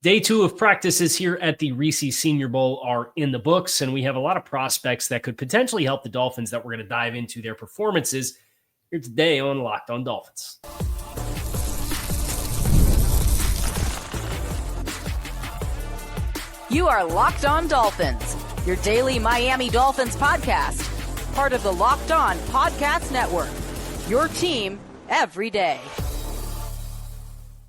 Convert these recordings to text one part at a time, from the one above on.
Day 2 of practices here at the Reese Senior Bowl are in the books, and we have a lot of prospects that could potentially help the Dolphins that we're going to dive into their performances here today on Locked On Dolphins. You are Locked On Dolphins, your daily Miami Dolphins podcast, part of the Locked On Podcast Network, your team every day.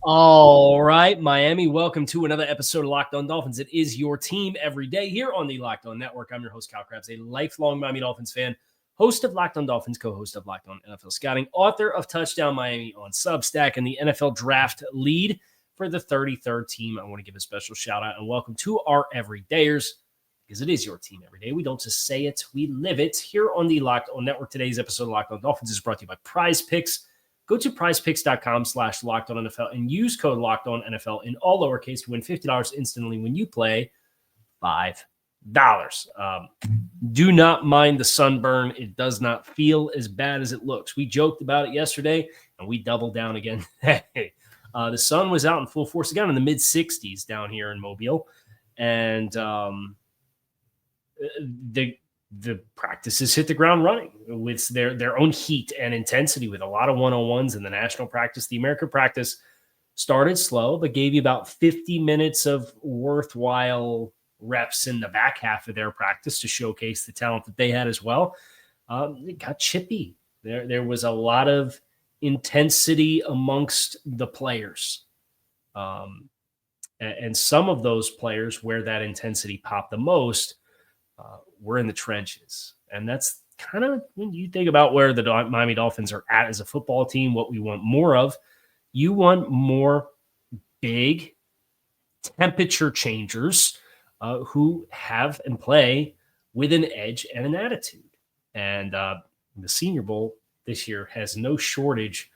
All right, Miami, welcome to another episode of Locked On Dolphins. It is your team every day here on the Locked On Network. I'm your host, Kyle Krabs, a lifelong Miami Dolphins fan, host of Locked On Dolphins, co-host of Locked On NFL Scouting, author of Touchdown Miami on Substack, and the NFL Draft lead for the 33rd team. I want to give a special shout out and welcome to our everydayers, because it is your team every day. We don't just say it, we live it. Here on the Locked On Network, today's episode of Locked On Dolphins is brought to you by Prize Picks. Go to prizepicks.com/LockedOnNFL and use code LockedOnNFL in all lowercase to win $50 instantly when you play $5. Do not mind the sunburn. It does not feel as bad as it looks. We joked about it yesterday, and we doubled down again today. The sun was out in full force again in the mid-60s down here in Mobile, and the practices hit the ground running with their own heat and intensity with a lot of one-on-ones in the national practice. The American practice started slow, but gave you about 50 minutes of worthwhile reps in the back half of their practice to showcase the talent that they had as well. It got chippy. There was a lot of intensity amongst the players. And some of those players where that intensity popped the most we're in the trenches. And that's kind of when you think about where the Miami Dolphins are at as a football team, what we want more of. You want more big temperature changers who have and play with an edge and an attitude. And the Senior Bowl this year has no shortage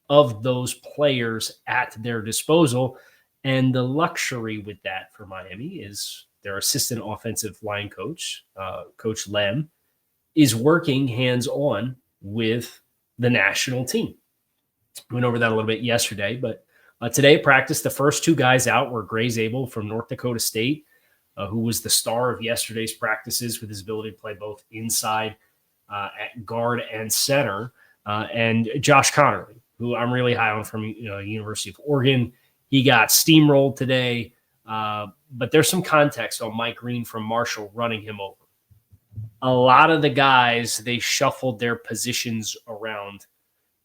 of those players at their disposal. And the luxury with that for Miami is their assistant offensive line coach, Coach Lem, is working hands-on with the national team. We went over that a little bit yesterday, but today at practice, the first two guys out were Grey Zabel from North Dakota State, who was the star of yesterday's practices with his ability to play both inside at guard and center, and Josh Connerly, who I'm really high on from University of Oregon. He got steamrolled today. But there's some context on Mike Green from Marshall running him over. A lot of the guys, they shuffled their positions around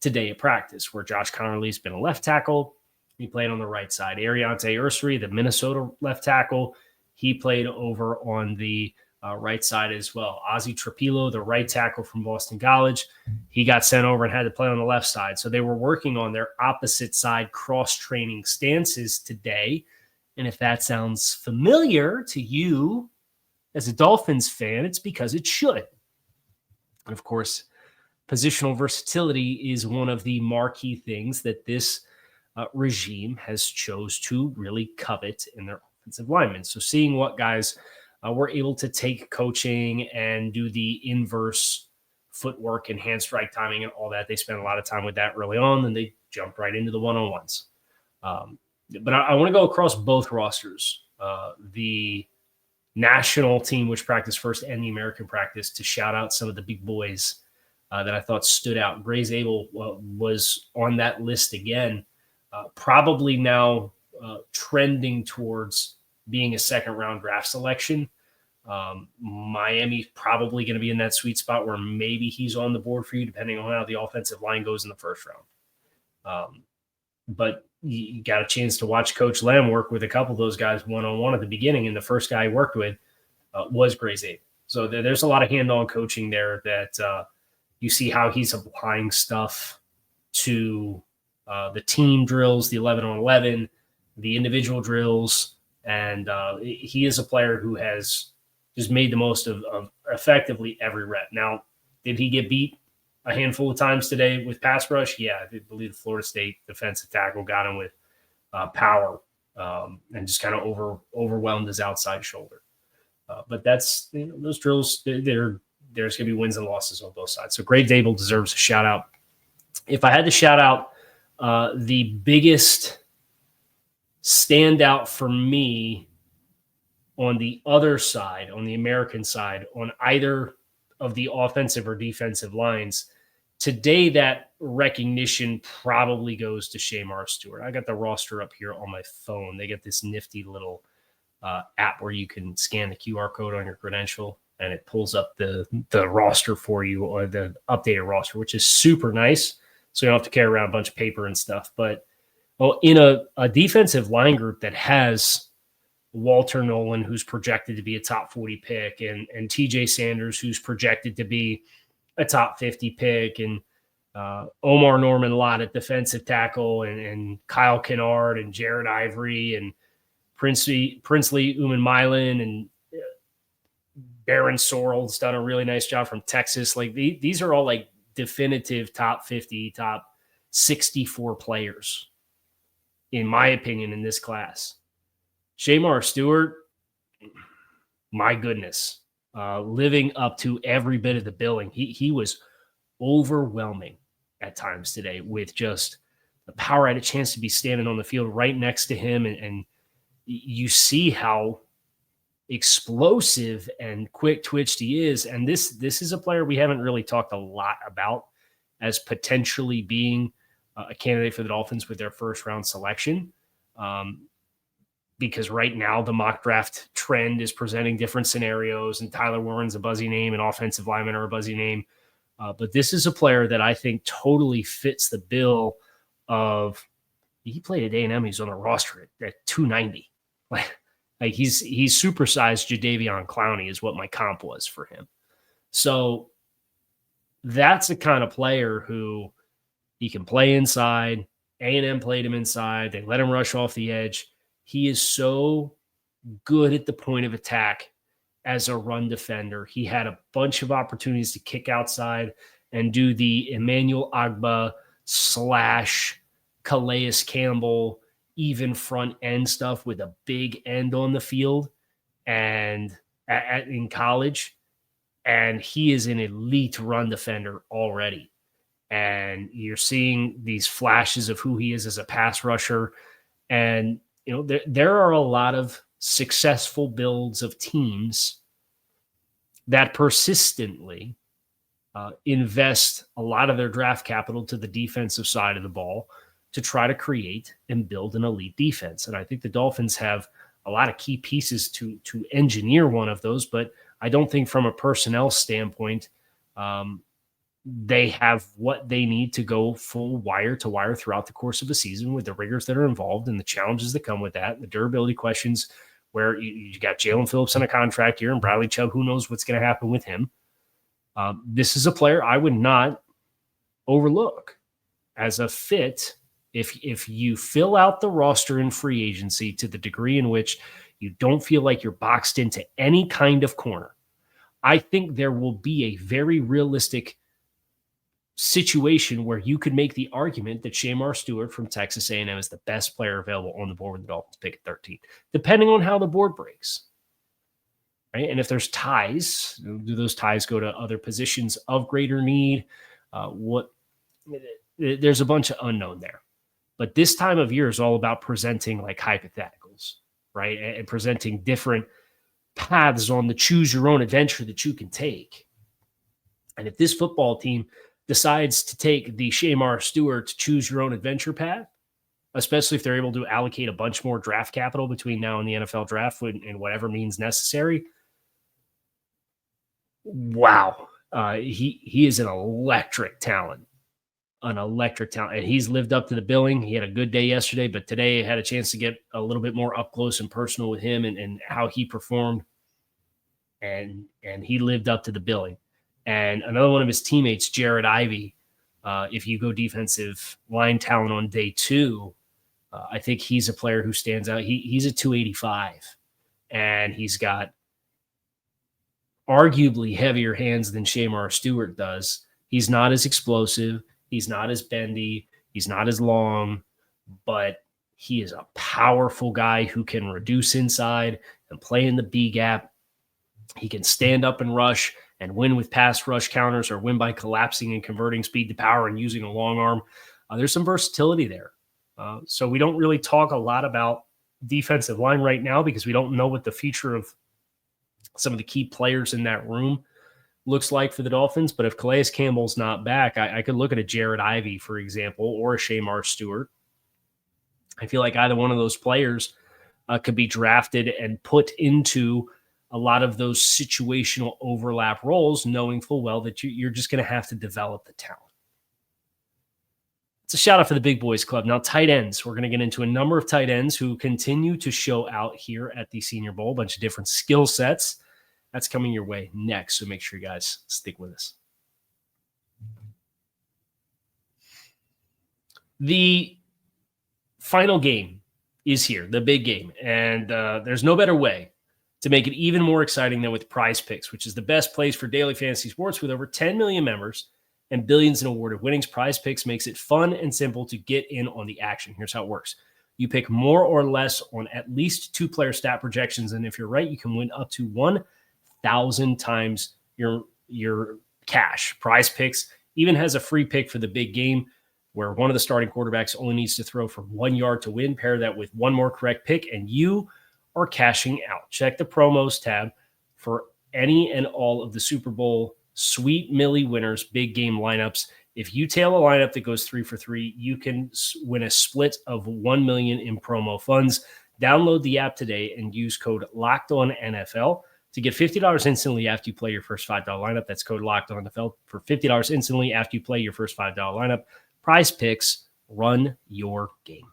today at practice, where Josh Connerly's been a left tackle. He played on the right side. Ariante Ursary, the Minnesota left tackle, he played over on the right side as well. Ozzie Trapilo, the right tackle from Boston College, he got sent over and had to play on the left side. So they were working on their opposite side cross-training stances today. And if that sounds familiar to you as a Dolphins fan, it's because it should. And of course, positional versatility is one of the marquee things that this regime has chose to really covet in their offensive linemen. So seeing what guys were able to take coaching and do the inverse footwork and hand strike timing and all that, they spent a lot of time with that early on, and they jumped right into the one-on-ones. But I want to go across both rosters, the national team, which practiced first, and the American practice, to shout out some of the big boys that I thought stood out. Grey Zabel was on that list again, probably now trending towards being a second-round draft selection. Miami's probably going to be in that sweet spot where maybe he's on the board for you, depending on how the offensive line goes in the first round. But you got a chance to watch Coach Lem work with a couple of those guys one-on-one at the beginning, and the first guy he worked with was Grey Zabel. So there's a lot of hand-on coaching there that you see how he's applying stuff to the team drills, the 11-on-11, the individual drills, and he is a player who has just made the most of effectively every rep. Now, did he get beat a handful of times today with pass rush? Yeah, I believe the Florida State defensive tackle got him with power and just kind of overwhelmed his outside shoulder. But that's those drills. There's going to be wins and losses on both sides. So Grey Zabel deserves a shout out. If I had to shout out the biggest standout for me on the other side, on the American side, on either of the offensive or defensive lines, today that recognition probably goes to Shemar Stewart. I got the roster up here on my phone. They get this nifty little app where you can scan the QR code on your credential and it pulls up the roster for you, or the updated roster, which is super nice. So you don't have to carry around a bunch of paper and stuff. But in a defensive line group that has Walter Nolan, who's projected to be a top 40 pick, and TJ Sanders, who's projected to be a top 50 pick, and Omar Norman Lott at defensive tackle, and Kyle Kennard and Jared Ivory and Princely Uman-Milan and Baron Sorrell's done a really nice job from Texas. Like these are all like definitive top 50, top 64 players, in my opinion, in this class. Shemar Stewart, my goodness, living up to every bit of the billing. He was overwhelming at times today with just the power. I had a chance to be standing on the field right next to him, and you see how explosive and quick-twitched he is. And this is a player we haven't really talked a lot about as potentially being a candidate for the Dolphins with their first-round selection. Because right now the mock draft trend is presenting different scenarios, and Tyler Warren's a buzzy name and offensive linemen are a buzzy name. But this is a player that I think totally fits the bill of, he played at A&M. He's on the roster at 290. Like he's supersized Jadeveon Clowney is what my comp was for him. So that's the kind of player who he can play inside. A&M played him inside. They let him rush off the edge. He is so good at the point of attack as a run defender. He had a bunch of opportunities to kick outside and do the Emmanuel Agba / Calais Campbell even front end stuff with a big end on the field and in college. And he is an elite run defender already. And you're seeing these flashes of who he is as a pass rusher. And, you know, there are a lot of successful builds of teams that persistently invest a lot of their draft capital to the defensive side of the ball to try to create and build an elite defense. And I think the Dolphins have a lot of key pieces to engineer one of those, but I don't think from a personnel standpoint, they have what they need to go full wire to wire throughout the course of a season with the rigors that are involved and the challenges that come with that, and the durability questions where you got Jalen Phillips on a contract here and Bradley Chubb, who knows what's going to happen with him. This is a player I would not overlook as a fit if you fill out the roster in free agency to the degree in which you don't feel like you're boxed into any kind of corner. I think there will be a very realistic situation where you could make the argument that Shemar Stewart from Texas A&M is the best player available on the board when the Dolphins pick at 13, depending on how the board breaks. Right? And if there's ties, do those ties go to other positions of greater need? There's a bunch of unknown there. But this time of year is all about presenting like hypotheticals, right? And presenting different paths on the choose your own adventure that you can take. And if this football team decides to take the Shemar Stewart choose your own adventure path, especially if they're able to allocate a bunch more draft capital between now and the NFL draft in whatever means necessary, wow, he is an electric talent. And he's lived up to the billing. He had a good day yesterday, but today I had a chance to get a little bit more up close and personal with him and how he performed. And he lived up to the billing. And another one of his teammates, Jared Ivey, if you go defensive line talent on day 2, I think he's a player who stands out. He's a 285, and he's got arguably heavier hands than Shemar Stewart does. He's not as explosive. He's not as bendy. He's not as long, but he is a powerful guy who can reduce inside and play in the B gap. He can stand up and rush and win with pass rush counters or win by collapsing and converting speed to power and using a long arm. There's some versatility there. So we don't really talk a lot about defensive line right now because we don't know what the future of some of the key players in that room looks like for the Dolphins. But if Calais Campbell's not back, I could look at a Jared Ivey, for example, or a Shemar Stewart. I feel like either one of those players could be drafted and put into a lot of those situational overlap roles, knowing full well that you're just going to have to develop the talent. It's a shout out for the Big Boys Club. Now, tight ends. We're going to get into a number of tight ends who continue to show out here at the Senior Bowl, a bunch of different skill sets. That's coming your way next, so make sure you guys stick with us. The final game is here, the big game, and there's no better way to make it even more exciting than with Prize Picks, which is the best place for daily fantasy sports with over 10 million members and billions in awarded winnings. Prize Picks makes it fun and simple to get in on the action. Here's how it works. You pick more or less on at least 2-player stat projections, and if you're right, you can win up to 1,000 times your cash. Prize Picks even has a free pick for the big game where one of the starting quarterbacks only needs to throw for 1 yard to win. Pair that with one more correct pick, and you are cashing out. Check the promos tab for any and all of the Super Bowl Sweet Millie winners, big game lineups. If you tail a lineup that goes 3 for 3, you can win a split of $1 million in promo funds. Download the app today and use code LOCKEDONNFL to get $50 instantly after you play your first $5 lineup. That's code LOCKEDONNFL for $50 instantly after you play your first $5 lineup. Prize Picks, run your game.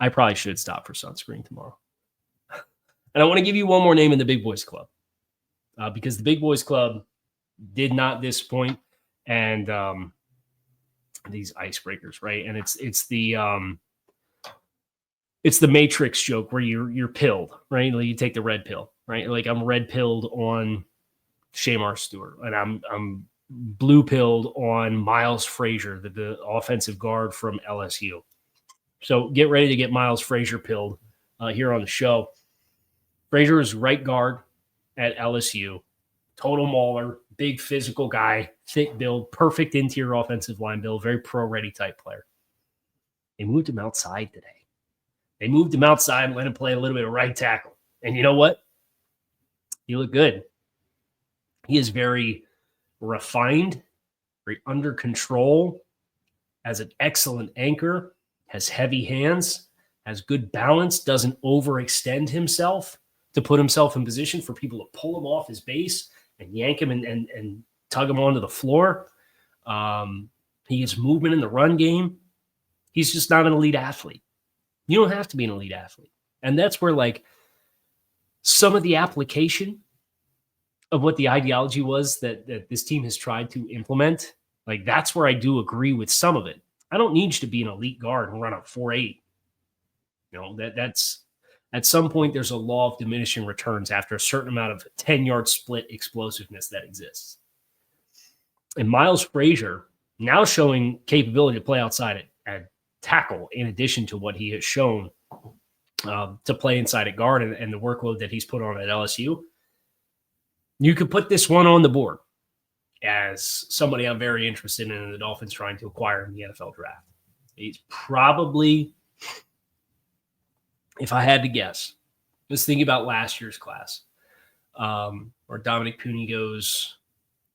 I probably should stop for sunscreen tomorrow. And I want to give you one more name in the Big Boys Club because the Big Boys Club did not disappoint, and these icebreakers, right? And it's the Matrix joke where you're pilled, right? Like you take the red pill, right? Like I'm red pilled on Shemar Stewart, and I'm blue pilled on Miles Frazier, the offensive guard from LSU. So get ready to get Miles Frazier pilled here on the show. Frazier is right guard at LSU. Total mauler, big physical guy, thick build, perfect interior offensive line build, very pro-ready type player. They moved him outside today. They moved him outside and let him play a little bit of right tackle. And you know what? He looked good. He is very refined, very under control, has an excellent anchor, has heavy hands, has good balance, doesn't overextend himself to put himself in position for people to pull him off his base and yank him and tug him onto the floor. He has movement in the run game. He's just not an elite athlete. You don't have to be an elite athlete. And that's where like some of the application of what the ideology was that this team has tried to implement, like that's where I do agree with some of it. I don't need you to be an elite guard and run a 4.8. You know, that's at some point there's a law of diminishing returns after a certain amount of 10-yard split explosiveness that exists. And Miles Frazier now showing capability to play outside at tackle in addition to what he has shown to play inside at guard and the workload that he's put on at LSU. You could put this one on the board as somebody I'm very interested in the Dolphins trying to acquire in the NFL draft. He's probably, if I had to guess, just thinking about last year's class, where Dominic Pooney goes,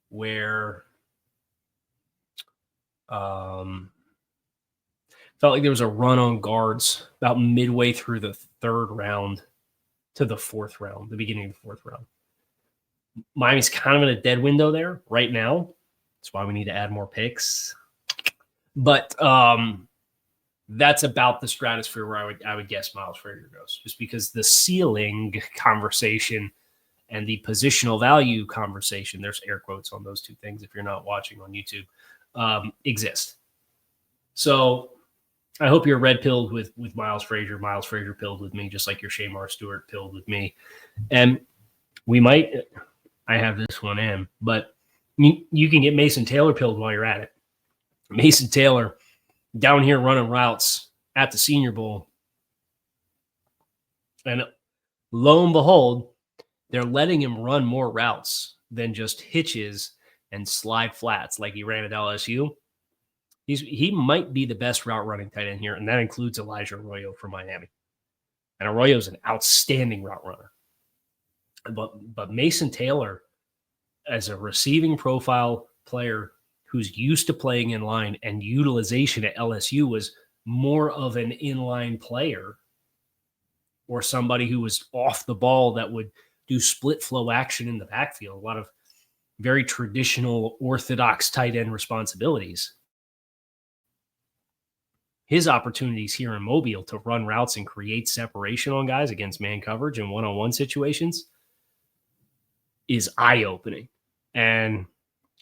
where felt like there was a run on guards about midway through the third round to the fourth round, the beginning of the fourth round. Miami's kind of in a dead window there right now. That's why we need to add more picks. But that's about the stratosphere where I would guess Miles Frazier goes, just because the ceiling conversation and the positional value conversation, there's air quotes on those two things if you're not watching on YouTube, exist. So I hope you're red pilled with Miles Frazier pilled with me, just like your Shemar Stewart pilled with me. And we might – I have this one in, but you can get Mason Taylor pilled while you're at it. Mason Taylor down here running routes at the Senior Bowl. And lo and behold, they're letting him run more routes than just hitches and slide flats like he ran at LSU. He might be the best route running tight end here, and that includes Elijah Arroyo from Miami. And Arroyo is an outstanding route runner. But Mason Taylor, as a receiving profile player who's used to playing in line, and utilization at LSU was more of an inline player or somebody who was off the ball that would do split flow action in the backfield, a lot of very traditional orthodox tight end responsibilities. His opportunities here in Mobile to run routes and create separation on guys against man coverage and one-on-one situations is eye-opening. And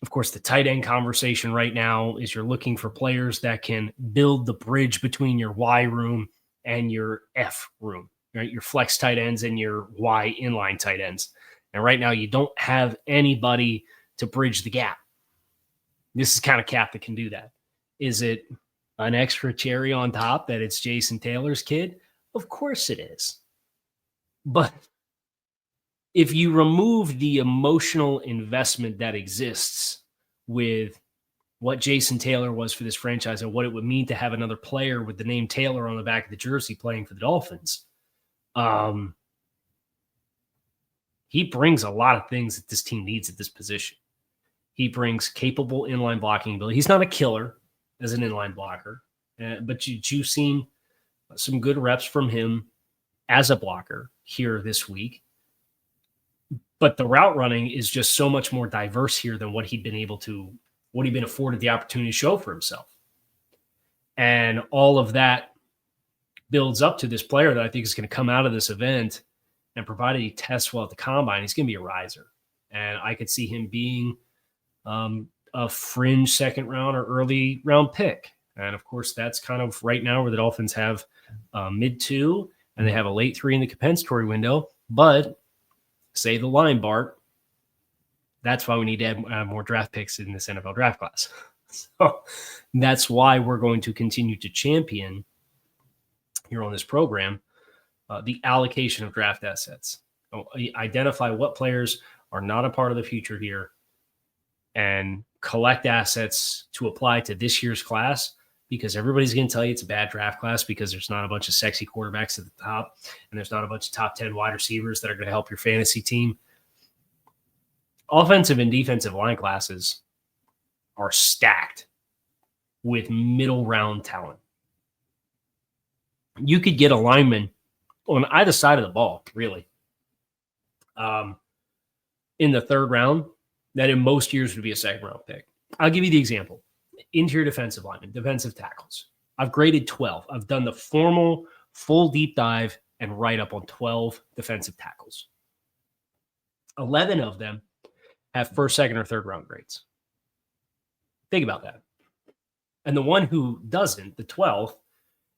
of course, the tight end conversation right now is you're looking for players that can build the bridge between your Y room and your F room, right? Your flex tight ends and your Y inline tight ends. And right now, you don't have anybody to bridge the gap. This is kind of cap that can do that. Is it an extra cherry on top that it's Jason Taylor's kid? Of course it is. But if you remove the emotional investment that exists with what Jason Taylor was for this franchise and what it would mean to have another player with the name Taylor on the back of the jersey playing for the Dolphins, he brings a lot of things that this team needs at this position. He brings capable inline blocking ability. He's not a killer as an inline blocker, but you've seen some good reps from him as a blocker here this week. But the route running is just so much more diverse here than what he'd been afforded the opportunity to show for himself. And all of that builds up to this player that I think is going to come out of this event, and provided he tests well at the combine, he's going to be a riser. And I could see him being a fringe second round or early round pick. And of course, that's kind of right now where the Dolphins have mid 2 and they have a late 3 in the compensatory window. But say the line, Bart, that's why we need to add more draft picks in this NFL draft class. So that's why we're going to continue to champion here on this program the allocation of draft assets. Identify what players are not a part of the future here and collect assets to apply to this year's class, because everybody's going to tell you it's a bad draft class because there's not a bunch of sexy quarterbacks at the top and there's not a bunch of top 10 wide receivers that are going to help your fantasy team. Offensive and defensive line classes are stacked with middle round talent. You could get a lineman on either side of the ball, really, in the third round that in most years would be a second round pick. I'll give you the example. Interior defensive linemen, defensive tackles. I've graded 12. I've done the formal full deep dive and write up on 12 defensive tackles. 11 of them have first, second, or third round grades. Think about that. And the one who doesn't, the 12th,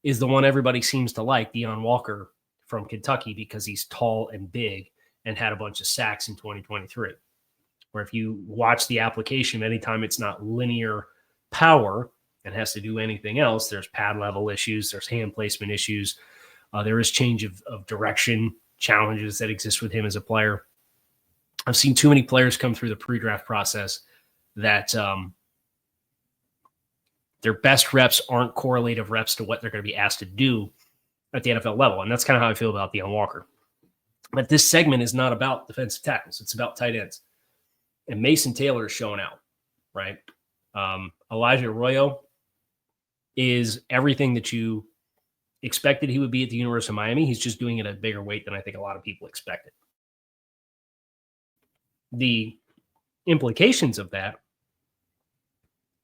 is the one everybody seems to like, Deion Walker from Kentucky, because he's tall and big and had a bunch of sacks in 2023. Where if you watch the application, anytime it's not linear power and has to do anything else, there's pad level issues, there's hand placement issues, there is change of direction challenges that exist with him as a player. I've seen too many players come through the pre-draft process that their best reps aren't correlative reps to what they're going to be asked to do at the NFL level. And that's kind of how I feel about Deion Walker. But this segment is not about defensive tackles. It's about tight ends. And Mason Taylor is showing out, right? Elijah Arroyo is everything that you expected he would be at the University of Miami. He's just doing it at a bigger weight than I think a lot of people expected. The implications of that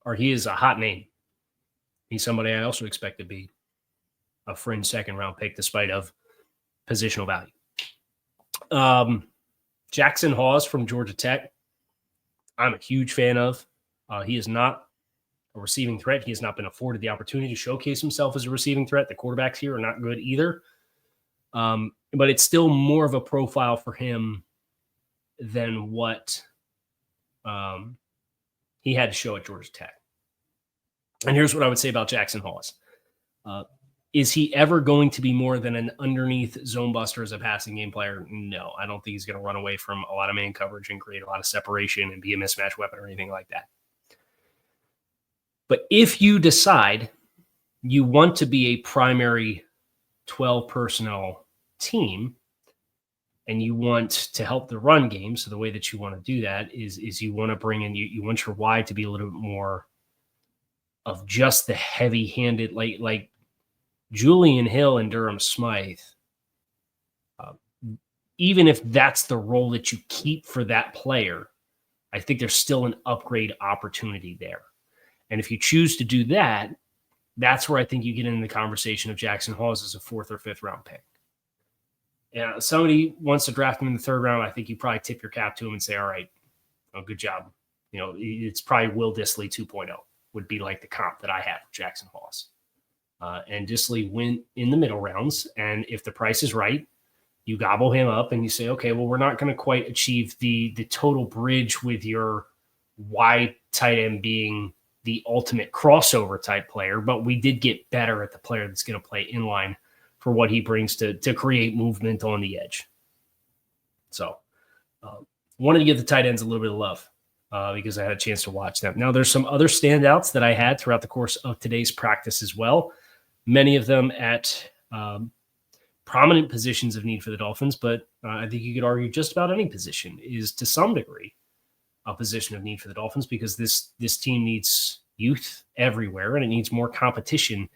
are he is a hot name. He's somebody I also expect to be a fringe second round pick despite of positional value. Jackson Hawes from Georgia Tech, I'm a huge fan of. He is not a receiving threat. He has not been afforded the opportunity to showcase himself as a receiving threat. The quarterbacks here are not good either. But it's still more of a profile for him than what he had to show at Georgia Tech. And here's what I would say about Jackson Hawes. Is he ever going to be more than an underneath zone buster as a passing game player? No, I don't think he's going to run away from a lot of man coverage and create a lot of separation and be a mismatch weapon or anything like that. But if you decide you want to be a primary 12 personnel team and you want to help the run game, so the way that you want to do that is you want to bring in, you want your wide to be a little bit more of just the heavy-handed, like Julian Hill and Durham Smythe. Even if that's the role that you keep for that player, I think there's still an upgrade opportunity there. And if you choose to do that, that's where I think you get into the conversation of Jackson Hawes as a 4th or 5th round pick. Yeah, somebody wants to draft him in the 3rd round. I think you probably tip your cap to him and say, all right, good job. It's probably Will Dissly 2.0 would be like the comp that I have for Jackson Hawes. And Dissly went in the middle rounds. And if the price is right, you gobble him up and you say, okay, well, we're not going to quite achieve the total bridge with your wide tight end being the ultimate crossover type player, but we did get better at the player that's going to play inline for what he brings to create movement on the edge. So wanted to give the tight ends a little bit of love because I had a chance to watch them. Now there's some other standouts that I had throughout the course of today's practice as well. Many of them at prominent positions of need for the Dolphins, but I think you could argue just about any position is to some degree a position of need for the Dolphins because this team needs youth everywhere and it needs more competition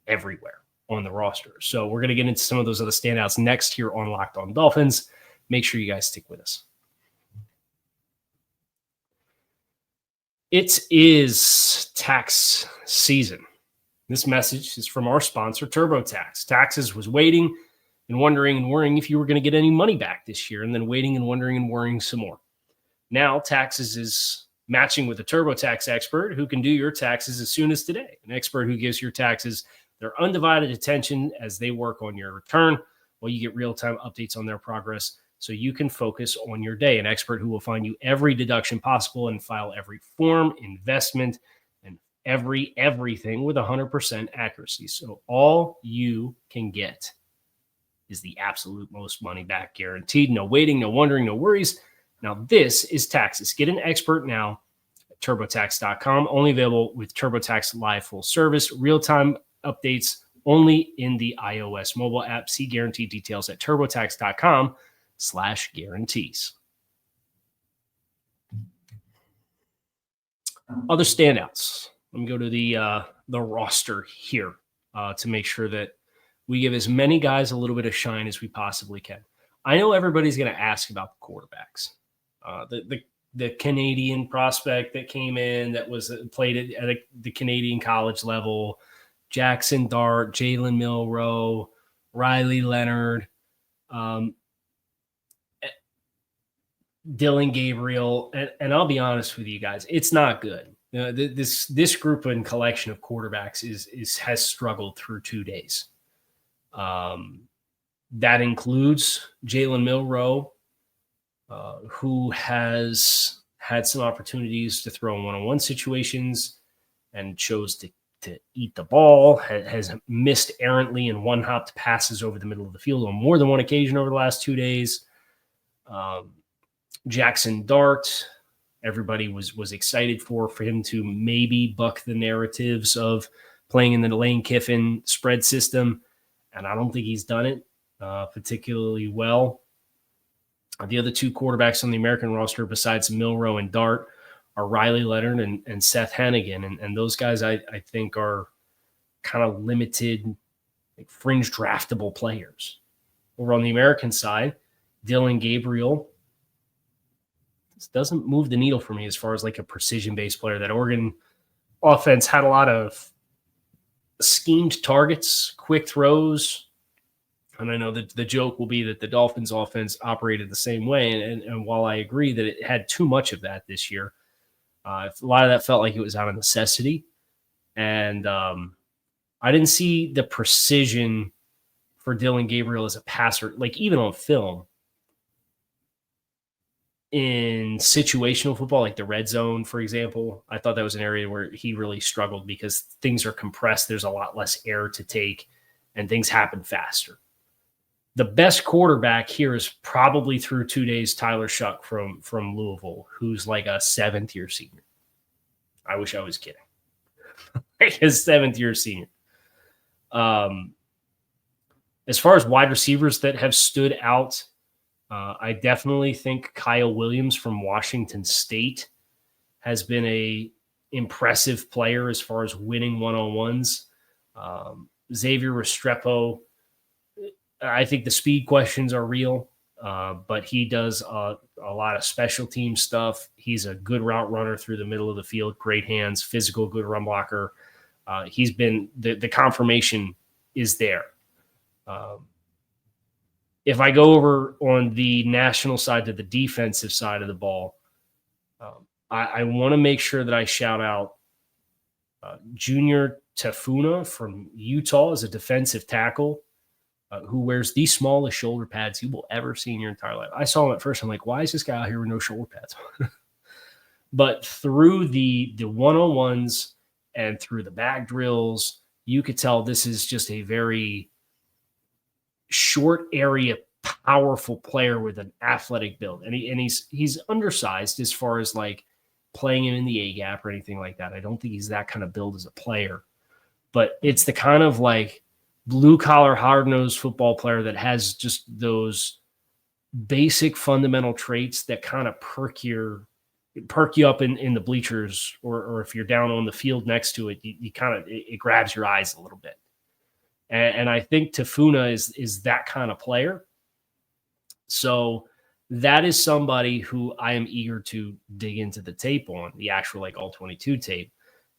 everywhere on the roster. So we're going to get into some of those other standouts next here on Locked On Dolphins. Make sure you guys stick with us. It is tax season. This message is from our sponsor, TurboTax. Taxes was waiting and wondering and worrying if you were going to get any money back this year, and then waiting and wondering and worrying some more. Now, Taxes is matching with a TurboTax expert who can do your taxes as soon as today. An expert who gives your taxes their undivided attention as they work on your return while you get real-time updates on their progress so you can focus on your day. An expert who will find you every deduction possible and file every form, investment, and everything with 100% accuracy. So all you can get is the absolute most money back guaranteed. No waiting, no wondering, no worries. Now this is Taxes. Get an expert now at TurboTax.com. Only available with TurboTax Live full service. Real-time updates only in the iOS mobile app. See guarantee details at TurboTax.com/guarantees. Other standouts. Let me go to the roster here to make sure that we give as many guys a little bit of shine as we possibly can. I know everybody's going to ask about the quarterbacks. The Canadian prospect that came in that was played at the Canadian college level, Jackson Dart, Jalen Milroe, Riley Leonard, Dylan Gabriel, and I'll be honest with you guys, it's not good. This group and collection of quarterbacks has struggled through 2 days. That includes Jalen Milroe, who has had some opportunities to throw in one-on-one situations and chose to eat the ball, has missed errantly and one-hopped passes over the middle of the field on more than one occasion over the last 2 days. Jackson Dart, everybody was excited for him to maybe buck the narratives of playing in the Lane Kiffin spread system, and I don't think he's done it particularly well. The other two quarterbacks on the American roster besides Milroe and Dart are Riley Leonard and Seth Hennigan, and those guys I think are kind of limited, like fringe draftable players. Over on the American side, Dylan Gabriel doesn't move the needle for me as far as like a precision-based player. That Oregon offense had a lot of schemed targets, quick throws, and I know that the joke will be that the Dolphins offense operated the same way, and while I agree that it had too much of that this year, a lot of that felt like it was out of necessity, and I didn't see the precision for Dylan Gabriel as a passer, like even on film, in situational football, like the red zone, for example. I thought that was an area where he really struggled because things are compressed. There's a lot less air to take, and things happen faster. The best quarterback here is probably through 2 days, Tyler Shuck from Louisville, who's like a seventh-year senior. I wish I was kidding. like his 7th-year senior. As far as wide receivers that have stood out, I definitely think Kyle Williams from Washington State has been a impressive player as far as winning one-on-ones. Xavier Restrepo, I think the speed questions are real, but he does a lot of special team stuff. He's a good route runner through the middle of the field, great hands, physical, good run blocker. He's been the confirmation is there. If I go over on the national side to the defensive side of the ball, I want to make sure that I shout out Junior Tafuna from Utah as a defensive tackle who wears the smallest shoulder pads you will ever see in your entire life. I saw him at first. I'm like, why is this guy out here with no shoulder pads? But through the one-on-ones and through the bag drills, you could tell this is just a very short area, powerful player with an athletic build. And he's undersized as far as like playing him in the A gap or anything like that. I don't think he's that kind of build as a player, but it's the kind of like blue collar, hard nosed football player that has just those basic fundamental traits that kind of perk you up in the bleachers, or if you're down on the field next to it, you kind of, it grabs your eyes a little bit. And I think Tafuna is that kind of player. So that is somebody who I am eager to dig into the tape on, the actual like all 22 tape,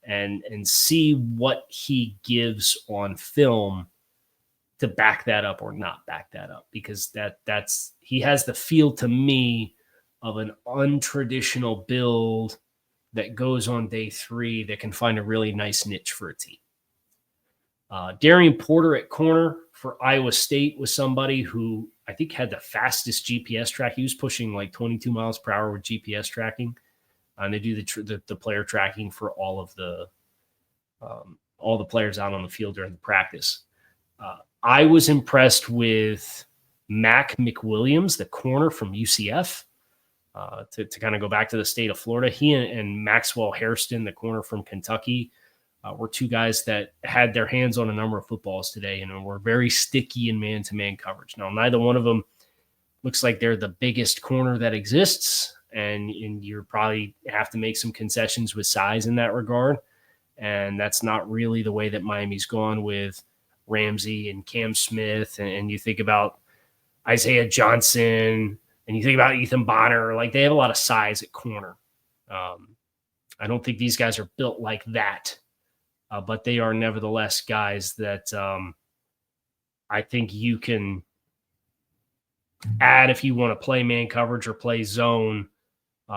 and see what he gives on film to back that up or not back that up, because that's he has the feel to me of an untraditional build that goes on day 3 that can find a really nice niche for a team. Darian Porter at corner for Iowa State was somebody who I think had the fastest GPS track. He was pushing like 22 miles per hour with GPS tracking. And they do the player tracking for all of the players out on the field during the practice. I was impressed with Mac McWilliams, the corner from UCF, to kind of go back to the state of Florida. He and Maxwell Hairston, the corner from Kentucky, were two guys that had their hands on a number of footballs today and were very sticky in man-to-man coverage. Now, neither one of them looks like they're the biggest corner that exists, and you probably have to make some concessions with size in that regard. And that's not really the way that Miami's gone with Ramsey and Cam Smith. And you think about Isaiah Johnson and you think about Ethan Bonner, like they have a lot of size at corner. I don't think these guys are built like that. But they are nevertheless guys that I think you can add if you want to play man coverage or play zone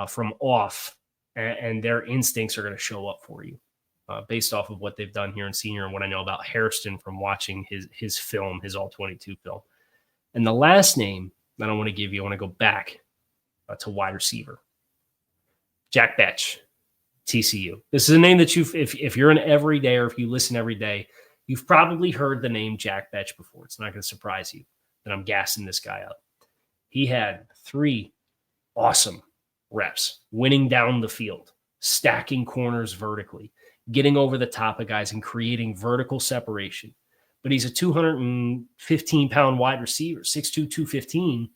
from off, and their instincts are going to show up for you based off of what they've done here in senior and what I know about Hairston from watching his film, his all-22 film. And the last name that I want to give you, I want to go back to wide receiver. Jack Betch. TCU. This is a name that if you're an everyday or if you listen every day, you've probably heard the name Jack Betch before. It's not going to surprise you that I'm gassing this guy up. He had 3 awesome reps, winning down the field, stacking corners vertically, getting over the top of guys and creating vertical separation. But he's a 215-pound wide receiver, 6'2", 215,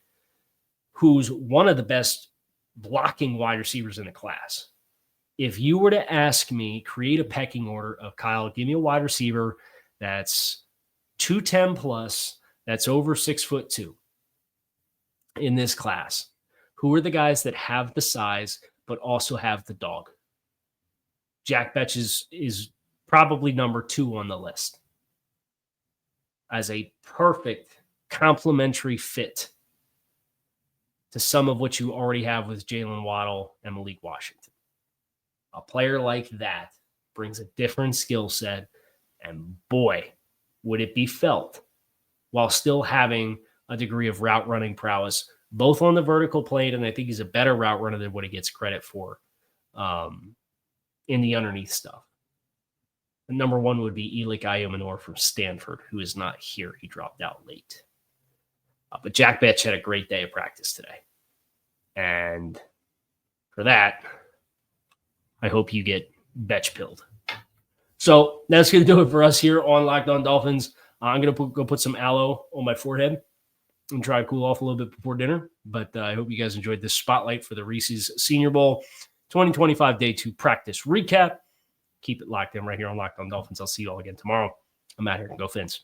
who's one of the best blocking wide receivers in the class. If you were to ask me, create a pecking order of Kyle, give me a wide receiver that's 210 plus, that's over 6'2" in this class, who are the guys that have the size but also have the dog? Jack Betch is probably number 2 on the list as a perfect complementary fit to some of what you already have with Jalen Waddle and Malik Washington. A player like that brings a different skill set, and boy, would it be felt while still having a degree of route running prowess, both on the vertical plane, and I think he's a better route runner than what he gets credit for in the underneath stuff. And number 1 would be Elik Ayomanor from Stanford, who is not here. He dropped out late. But Jack Betch had a great day of practice today. And for that, I hope you get Betch pilled. So that's going to do it for us here on Locked On Dolphins. I'm going to go put some aloe on my forehead and try to cool off a little bit before dinner. But I hope you guys enjoyed this spotlight for the Reese's Senior Bowl 2025 Day 2 practice recap. Keep it locked in right here on Locked On Dolphins. I'll see you all again tomorrow. I'm out here. Go Fins.